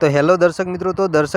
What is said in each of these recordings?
તો હેલો દર્શક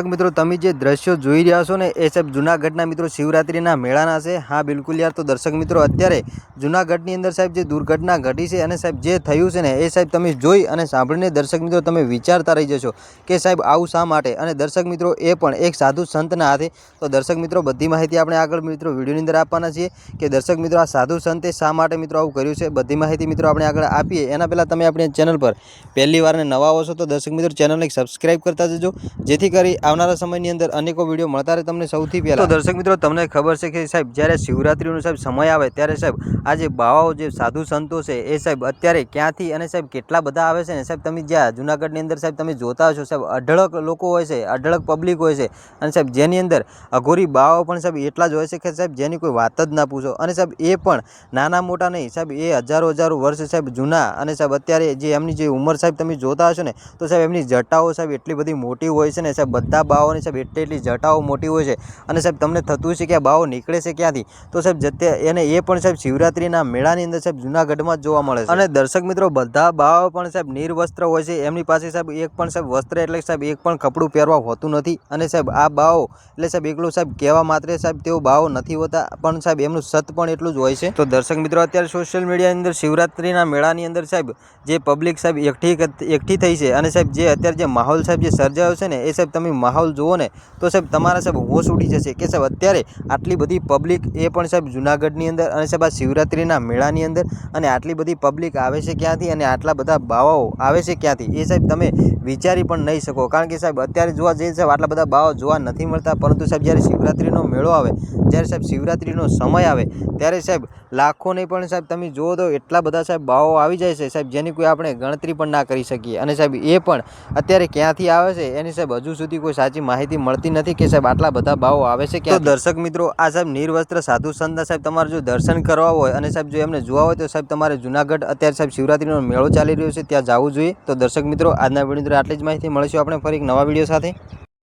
મિત્રો તમે જે દ્રશ્યો જોઈ રહ્યા છો ને એ સાહેબ જૂનાગઢના મિત્રો શિવરાત્રિના મેળાના છે। હા બિલકુલ યાર। તો દર્શક મિત્રો અત્યારે જૂનાગઢની અંદર સાહેબ જે દુર્ઘટના ઘટી છે અને સાહેબ જે થયું છે ને એ સાહેબ તમે જોઈ અને સાંભળીને દર્શક મિત્રો તમે વિચારતા રહી જશો કે સાહેબ આવું શા માટે। અને દર્શક મિત્રો એ પણ એક સાધુ સંતના હાથે। તો દર્શક મિત્રો બધી માહિતી આપણે આગળ મિત્રો વિડીયોની અંદર આપવાના છીએ કે દર્શક મિત્રો આ સાધુ સંતે શા માટે મિત્રો આવું કર્યું છે। બધી માહિતી મિત્રો આપણે આગળ આપીએ એના પહેલાં તમે આપણી ચેનલ પર પહેલી વાર ને નવા આવો છો તો દર્શક મિત્રો ચેનલને સબસ્ક્રાઈબ કરતા જજો જેથી કરી આવનારા સમયની અંદર અનેકો વિડીયો મળતા રહે તમને સૌથી પહેલા। તો દર્શક મિત્રો તમને ખબર છે કે સાહેબ જ્યારે શિવરાત્રીનો સાહેબ સમય આવે ત્યારે સાહેબ આ જે બાવાઓ જે સાધુ સંતો છે એ સાહેબ અત્યારે ક્યાંથી અને સાહેબ કેટલા બધા આવે છે ને સાહેબ તમે જ્યાં જૂનાગઢની અંદર સાહેબ તમે જોતા હશો સાહેબ અઢળક લોકો હોય છે, અઢળક પબ્લિક હોય છે અને સાહેબ જેની અંદર અઘોરી બાવાઓ પણ સાહેબ એટલા જ હોય છે કે સાહેબ જેની કોઈ વાત જ ના પૂછો। અને સાહેબ એ પણ નાના મોટા નહીં સાહેબ એ હજારો વર્ષ સાહેબ જૂના અને સાહેબ અત્યારે જે એમની જે ઉંમર સાહેબ તમે જોતા હશો ને તો સાહેબ એમની જટાઓ સાહેબ એટલી બધી મોટી હોય છે ને સાહેબ બધા બાવાઓની સાહેબ એટલી જટાઓ મોટી હોય છે। અને સાહેબ તમને થતું છે કે આ બાવો નીકળે છે ક્યાંથી તો સાહેબ એને એ પણ સાહેબ શિવરાત્રીના મેળાની અંદર સાહેબ જૂનાગઢમાં જ જોવા મળે છે। અને દર્શક મિત્રો બધા બાવાઓ પણ સાહેબ નિર્વસ્ત્ર હોય છે, એમની પાસે સાહેબ એક પણ સાહેબ વસ્ત્ર એટલે સાહેબ એક પણ કપડું પહેરવા હોતું નથી। અને સાહેબ આ બાવો એટલે સાહેબ એકલું સાહેબ કહેવા માત્રે સાહેબ તેઓ બાવો નથી હોતા પણ સાહેબ એમનું સત પણ એટલું જ હોય છે। તો દર્શક મિત્રો અત્યારે સોશિયલ મીડિયાની અંદર શિવરાત્રીના મેળાની અંદર સાહેબ જે પબ્લિક સાહેબ એકઠી થઈ છે અને સાહેબ જે અત્યારે જે માહોલ સાહેબ જે સર્જાયો છે ને એ સાહેબ તમે માહોલ જુઓ ને તો સાહેબ તમારા સાહેબ હોશ ઉડી જશે કે સાહેબ અત્યારે આટલી બધી પબ્લિક એ પણ સાહેબ જૂનાગઢની અંદર અને સાહેબ આ શિવરાત્રીના મેળાની અંદર અને આટલી બધી પબ્લિક આવે છે ક્યાંથી અને આટલા બધા બાવાઓ આવે છે ક્યાંથી એ સાહેબ તમે વિચારી પણ નહીં શકો। કારણ કે સાહેબ અત્યારે જોવા જઈએ સાહેબ આટલા બધા બાવા જોવા નથી મળતા પરંતુ સાહેબ જ્યારે શિવરાત્રીનો મેળો આવે, જ્યારે સાહેબ શિવરાત્રીનો સમય આવે ત્યારે સાહેબ લાખો નહીં પણ સાહેબ તમે જુઓ તો એટલા બધા સાહેબ બાવાઓ આવી જાય છે સાહેબ જેની કોઈ આપણે ગણતરી પણ ના કરી શકીએ। અને સાહેબ એ પણ અત્યારે ક્યાંથી આવે છે એની સાહેબ હજુ સુધી કોઈ સાચી માહિતી મળતી નથી કે સાહેબ આટલા બધા બાવો આવે છે ક્યાં। તો દર્શક મિત્રો આ સાહેબ નિર્વસ્ત્ર સાધુ સંતના સાહેબ તમારે જો દર્શન કરવા હોય અને સાહેબ જો એમને જોવા હોય તો સાહેબ તમારે જૂનાગઢ અત્યારે સાહેબ શિવરાત્રીનો મેળો ચાલી રહ્યો છે ત્યાં જવું જોઈએ। તો દર્શક મિત્રો આજના વિડીયો અંદર આટલી જ માહિતી, મળીશું આપણે ફરી એક નવા વિડીયો સાથે।